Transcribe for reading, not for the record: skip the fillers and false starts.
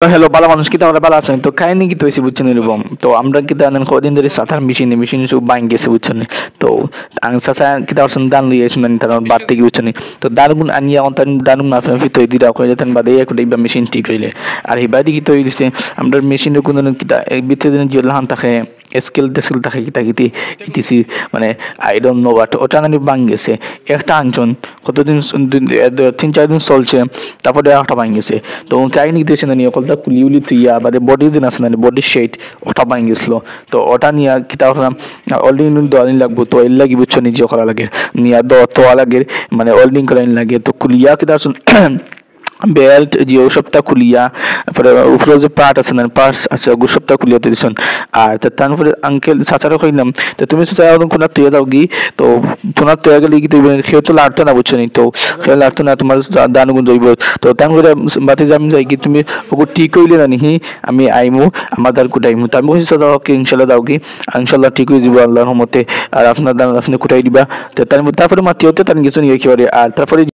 hello বালা মানুষ কি আমরা বালা আছেন তো কাহিনী কি হয়েছে বুঝছেন এরকম তো আমরা কি জানেন কদিন ধরে সাঁতার মেশিন সব বাইন গেছে বুঝছেন তো চাষা কি তার দান লিয়ে শুনেন তার বাদ থেকে বুঝছেন তো দারুন আনিয়া অন্তান দারুন মাফে মাফি তৈরি দিরা করে যেতেন বাদে এক মেশিন ঠিক হইলে আর এই বাদি কি তৈরি দিছে আমরা মেশিনে কোনো কিতা বিতে দিন জেলাহান থাকে স্কেল টেস্কেল থাকে কিতা কিতি ইটিসি মানে আই ডোন্ট নো বাট ওটা নানি ভাঙ গেছে একটা আঞ্চন কতদিন 3-4 দিন চলছে তারপরে একটা ভাঙ গেছে তো কাহিনী দিয়েছে না নিয়ে কলটা কুলি তুইয়া বাদে বডি যে আছে না বডি শেড ওটা ভাঙ গেছিল তো ওটা নিয়ে কিতা করলাম অলরেডি দোয়ানি লাগবো তো এর লাগি বুঝছো নিজে করা লাগে নিয়ে তোয়া লাগে মানে ওল্ডিং করাইন লাগে তো কুলিয়া কিতা বেল্ট যে সবটা খুলিয়া তারপরে উপরে যে পার্ট আছে না পার্টস আছে ওগুলো সবটা খুলিয়া দিয়েছেন আর তারপরে আঙ্কেল চাচারা কইলাম তো তুমি চাচা কোনা তুই যাও গি তো তোমার তুই গেলে কি তুমি খেয়ে তো লাড়তো না বুঝছো নি তো খেয়ে লাড়তো না তোমার দানুগুন যাইব তো তেমন করে বাতি যাম যাই কি তুমি ওগু ঠিক কইলে না নি আমি আইমু আমাদের কুটাইমু তো আমি কইছি দাও কি ইনশাআল্লাহ দাও কি ইনশাআল্লাহ ঠিক হয়ে যাব আল্লাহর রহমতে আর আপনার দান আপনি কুটাই দিবা তো তারপরে মাটি হতে তার কিছু নিয়ে কি আর তারপরে